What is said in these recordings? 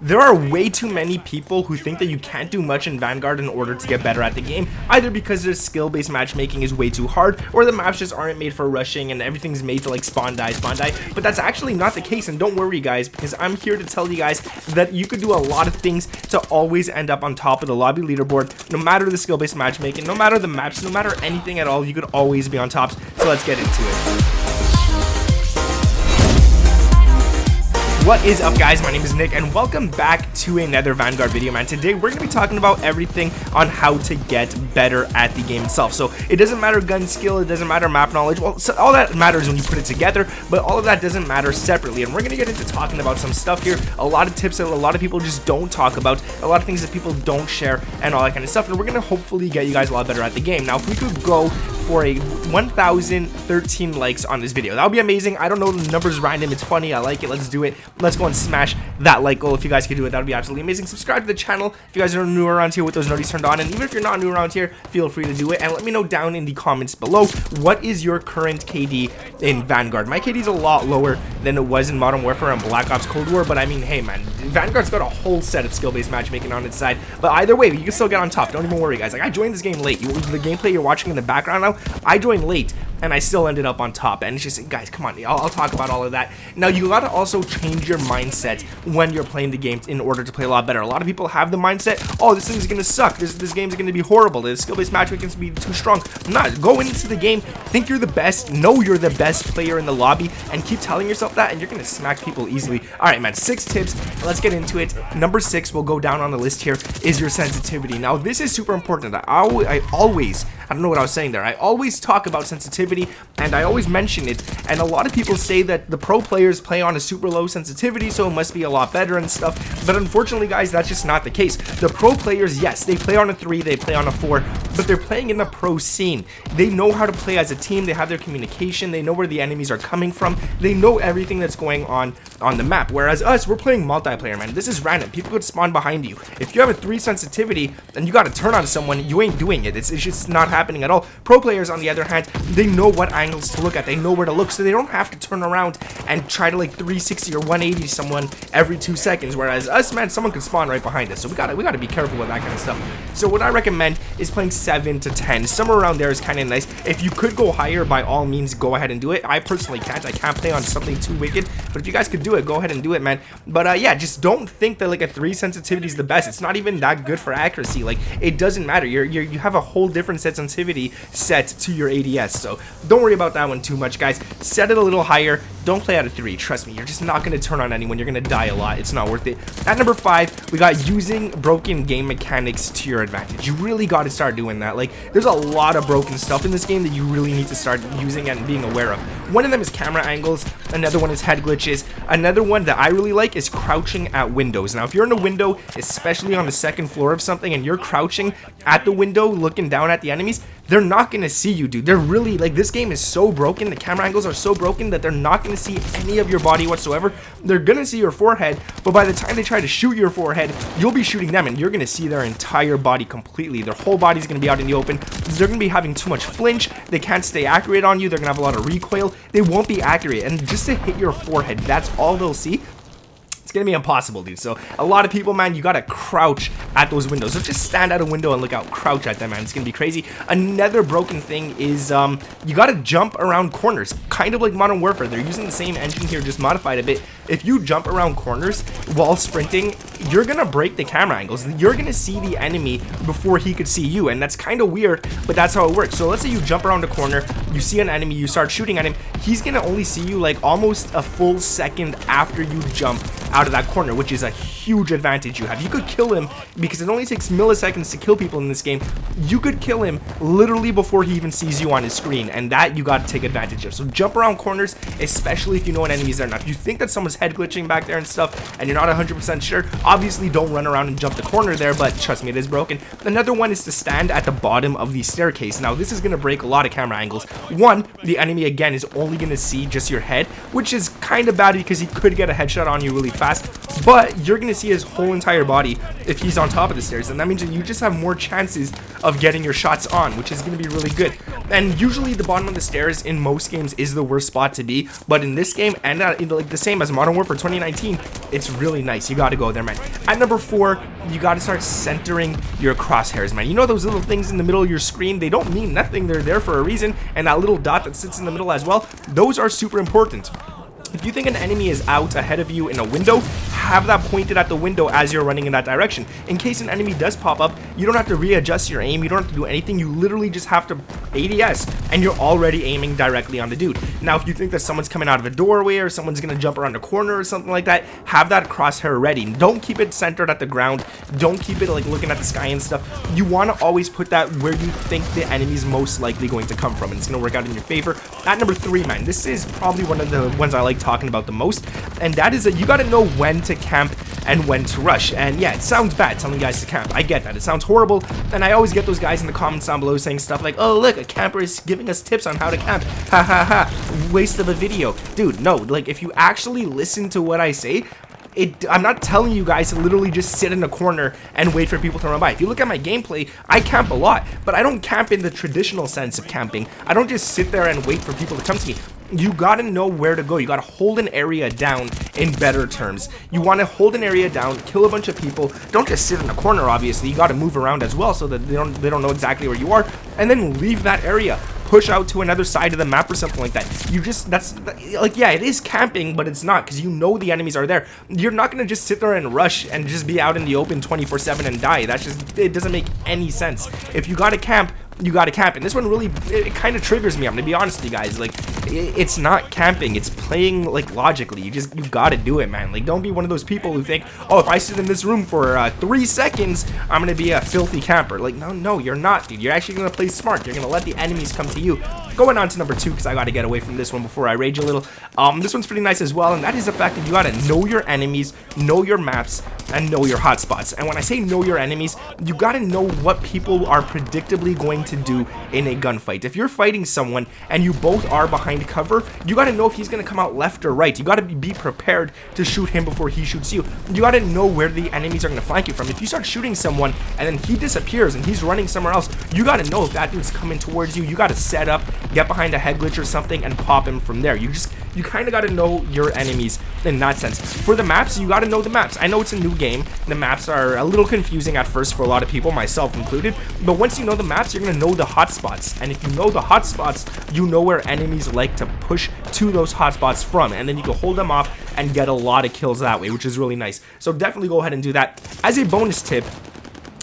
there are way too many people who think that you can't do much in Vanguard in order to get better at the game, either because their skill-based matchmaking is way too hard, or the maps just aren't made for rushing and everything's made to like spawn die, but that's actually not the case. And don't worry guys, because I'm here to tell you guys that you could do a lot of things to always end up on top of the lobby leaderboard, no matter the skill-based matchmaking, no matter the maps, no matter anything at all. You could always be on top. So let's get into it. What is up guys, my name is Nick and welcome back to another Vanguard video, man. Today we're going to be talking about everything on how to get better at the game itself. So it doesn't matter gun skill, it doesn't matter map knowledge, well, so all that matters when you put it together, but all of that doesn't matter separately. And we're going to get into talking about some stuff here, a lot of tips that a lot of people just don't talk about, a lot of things that people don't share and all that kind of stuff. And we're going to hopefully get you guys a lot better at the game. Now if we could go for a 1,013 likes on this video, that would be amazing. I don't know, the number's random, it's funny, I like it, let's do it. Let's go and smash that like goal. If you guys could do it, that would be absolutely amazing. Subscribe to the channel if you guys are new around here with those notifications turned on, and even if you're not new around here, feel free to do it. And let me know down in the comments below, what is your current KD in Vanguard? My KD is a lot lower than it was in Modern Warfare and Black Ops Cold War, but I mean, hey man, Vanguard's got a whole set of skill-based matchmaking on its side, but either way, you can still get on top. Don't even worry guys. Like, I joined this game late. The gameplay you're watching in the background now, I joined late and I still ended up on top. And it's just, guys, come on, I'll talk about all of that. Now you gotta also change your mindset when you're playing the game in order to play a lot better. A lot of people have the mindset, oh, this thing's gonna suck, this game's gonna be horrible, the skill-based matchmaking is gonna be too strong. Not go into the game, think you're the best, know you're the best player in the lobby, and keep telling yourself that, and you're gonna smack people easily. All right man, 6 tips, let's get into it. Number 6 will go down on the list here, is your sensitivity. Now this is super important. I don't know what I was saying there. I always talk about sensitivity and I always mention it, and a lot of people say that the pro players play on a super low sensitivity, so it must be a lot better and stuff, but unfortunately guys, that's just not the case. The pro players, yes, they play on a 3, they play on a 4, but they're playing in the pro scene. They know how to play as a team, they have their communication, they know where the enemies are coming from, they know everything that's going on the map, whereas us, we're playing multiplayer, man. This is random. People could spawn behind you. If you have a 3 sensitivity and you got to turn on someone, you ain't doing it. It's just not happening at all. Pro players, on the other hand, they know what angles to look at, they know where to look, so they don't have to turn around and try to like 360 or 180 someone every 2 seconds, whereas us, man, someone could spawn right behind us, so we gotta be careful with that kind of stuff. So what I recommend is playing 7 to 10, somewhere around there is kind of nice. If you could go higher, by all means go ahead and do it. I personally can't. I can't play on something too wicked, but if you guys could do it, go ahead and do it, man. But yeah, just don't think that like a 3 sensitivity is the best. It's not even that good for accuracy. Like, it doesn't matter. You have a whole different sensitivity set to your ADS, so don't worry about that one too much, guys. Set it a little higher. Don't play at a 3. Trust me, you're just not going to turn on anyone. You're going to die a lot. It's not worth it. At number 5, we got using broken game mechanics to your advantage. You really got to start doing that. Like, there's a lot of broken stuff in this game that you really need to start using and being aware of. One of them is camera angles. Another one is head glitches. Another one that I really like is crouching at windows. Now, if you're in a window, especially on the 2nd floor of something, and you're crouching at the window looking down at the enemies, they're not going to see you, dude. They're really, like, this game is so broken, the camera angles are so broken that they're not going to see any of your body whatsoever. They're going to see your forehead, but by the time they try to shoot your forehead, you'll be shooting them and you're going to see their entire body completely. Their whole body's going to be out in the open. They're going to be having too much flinch. They can't stay accurate on you. They're going to have a lot of recoil. They won't be accurate, and just to hit your forehead, that's all they'll see. Gonna be impossible, dude. So a lot of people, man, you gotta crouch at those windows. So just stand at a window and look out, crouch at them, man. It's gonna be crazy. Another broken thing is you gotta jump around corners, kind of like Modern Warfare. They're using the same engine here, just modified a bit. If you jump around corners while sprinting, you're gonna break the camera angles. You're gonna see the enemy before he could see you, and that's kind of weird, but that's how it works. So let's say you jump around a corner, you see an enemy, you start shooting at him, he's gonna only see you like almost a full second after you jump out of that corner, which is a huge advantage you have. You could kill him, because it only takes milliseconds to kill people in this game. You could kill him literally before he even sees you on his screen, and that you got to take advantage of. So jump around corners, especially if you know an enemy's there. Now, if you think that someone's head glitching back there and stuff, and you're not 100% sure, obviously don't run around and jump the corner there, but trust me, it is broken. Another one is to stand at the bottom of the staircase. Now, this is going to break a lot of camera angles. One, the enemy, again, is only going to see just your head, which is kind of bad because he could get a headshot on you really fast, but you're going to see his whole entire body if he's on top of the stairs, and that means that you just have more chances of getting your shots on, which is going to be really good. And usually the bottom of the stairs in most games is the worst spot to be, but in this game, and like the same as Modern Warfare 2019, it's really nice. You got to go there, man. At number 4, you got to start centering your crosshairs, man. You know those little things in the middle of your screen, they don't mean nothing, they're there for a reason, and that little dot that sits in the middle as well, those are super important. If you think an enemy is out ahead of you in a window, have that pointed at the window as you're running in that direction. In case an enemy does pop up, you don't have to readjust your aim, you don't have to do anything, you literally just have to ADS, and you're already aiming directly on the dude. Now, if you think that someone's coming out of a doorway or someone's gonna jump around a corner or something like that, have that crosshair ready. Don't keep it centered at the ground, don't keep it like looking at the sky and stuff. You wanna always put that where you think the enemy's most likely going to come from, and it's gonna work out in your favor. At number 3, man, this is probably one of the ones I like talking about the most, and that is that you got to know when to camp and when to rush. And yeah, it sounds bad telling guys to camp, I get that, it sounds horrible, and I always get those guys in the comments down below saying stuff like, oh look, a camper is giving us tips on how to camp, ha ha ha, waste of a video. Dude, no, like if you actually listen to what I say, I'm not telling you guys to literally just sit in a corner and wait for people to run by. If you look at my gameplay, I camp a lot, but I don't camp in the traditional sense of camping. I don't just sit there and wait for people to come to me. You gotta know where to go. You gotta hold an area down, in better terms. You want to hold an area down, kill a bunch of people. Don't just sit in a corner, obviously. You gotta move around as well so that they don't know exactly where you are, and then leave that area. Push out to another side of the map or something like that. Like, yeah, it is camping, but it's not, because you know the enemies are there. You're not gonna just sit there and rush and just be out in the open 24/7 and die. It doesn't make any sense. If you gotta camp, you gotta camp. And this one really, it kind of triggers me. I'm gonna be honest with you guys. Like, it's not camping, it's playing like logically. You gotta do it, man. Like, don't be one of those people who think, oh, if I sit in this room for 3 seconds, I'm gonna be a filthy camper. Like, no, you're not, dude. You're actually gonna play smart. You're gonna let the enemies come to you. Going on to number 2, because I gotta get away from this one before I rage a little. This one's pretty nice as well, and that is the fact that you gotta know your enemies, know your maps, and know your hotspots. And when I say know your enemies, you gotta know what people are predictably going to do in a gunfight. If you're fighting someone and you both are behind cover, you gotta know if he's gonna come out left or right. You gotta be prepared to shoot him before he shoots you. You gotta know where the enemies are gonna flank you from. If you start shooting someone and then he disappears and he's running somewhere else, you gotta know if that dude's coming towards you. You gotta set up, get behind a head glitch or something, and pop him from there. You kind of got to know your enemies in that sense. For the maps, you got to know the maps. I know it's a new game. The maps are a little confusing at first for a lot of people, myself included. But once you know the maps, you're going to know the hotspots. And if you know the hotspots, you know where enemies like to push to those hotspots from. And then you can hold them off and get a lot of kills that way, which is really nice. So definitely go ahead and do that. As a bonus tip,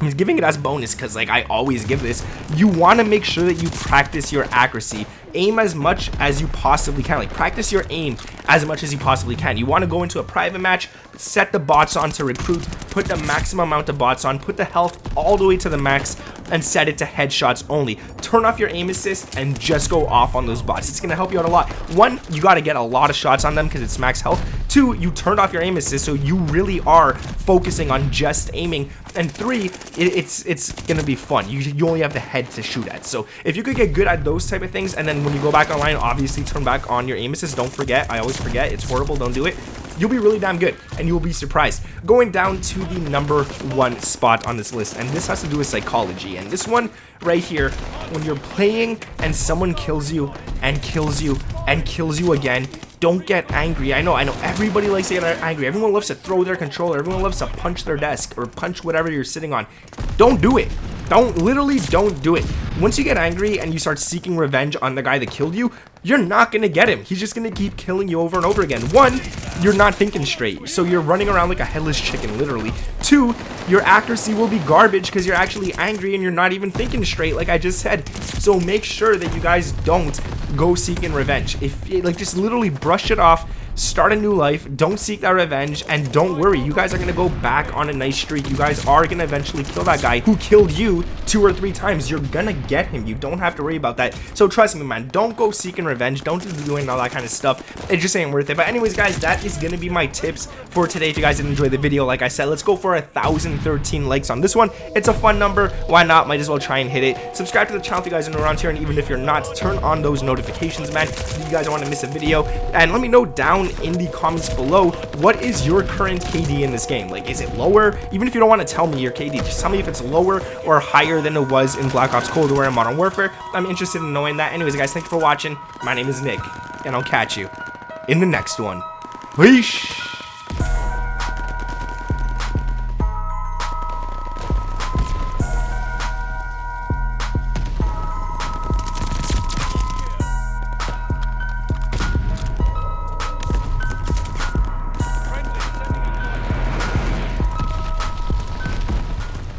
I'm giving it as bonus because, like, I always give this. You want to make sure that you practice your accuracy. Aim as much as you possibly can. Like, practice your aim as much as you possibly can. You want to go into a private match, set the bots on to recruit, put the maximum amount of bots on, put the health all the way to the max, and set it to headshots only. Turn off your aim assist and just go off on those bots. It's going to help you out a lot. 1, you got to get a lot of shots on them because it's max health. 2, you turned off your aim assist, so you really are focusing on just aiming. And 3, it's gonna be fun. You only have the head to shoot at. So if you could get good at those type of things, and then when you go back online, obviously turn back on your aim assist. Don't forget. I always forget. It's horrible. Don't do it. You'll be really damn good, and you'll be surprised. Going down to the number 1 spot on this list, and this has to do with psychology. And this one right here, when you're playing and someone kills you and kills you and kills you again, don't get angry. I know everybody likes to get angry. Everyone loves to throw their controller. Everyone loves to punch their desk or punch whatever you're sitting on. Don't do it. Literally don't do it. Once you get angry and you start seeking revenge on the guy that killed you, you're not gonna get him. He's just gonna keep killing you over and over again. 1, you're not thinking straight, so you're running around like a headless chicken, literally. 2, your accuracy will be garbage because you're actually angry and you're not even thinking straight, like I just said. So make sure that you guys don't go seeking revenge. Just literally brush it off. Start a new life, don't seek that revenge, and don't worry, you guys are gonna go back on a nice streak. You guys are gonna eventually kill that guy who killed you 2 or 3 times. You're gonna get him. You don't have to worry about that. So trust me, man, don't go seeking revenge. Don't be doing all that kind of stuff. It just ain't worth it. But anyways, guys, that is gonna be my tips for today. If you guys did enjoy the video, like I said, let's go for 1,013 likes on this one. It's a fun number. Why not? Might as well try and hit it. Subscribe to the channel if you guys are around here, and even if you're not, turn on those notifications, man. You guys don't want to miss a video. And let me know down down in the comments below, what is your current KD in this game? Like, is it lower? Even if you don't want to tell me your KD, just tell me if it's lower or higher than it was in Black Ops Cold War and Modern Warfare. I'm interested in knowing that. Anyways, guys, thank you for watching. My name is Nick, and I'll catch you in the next one. Peace.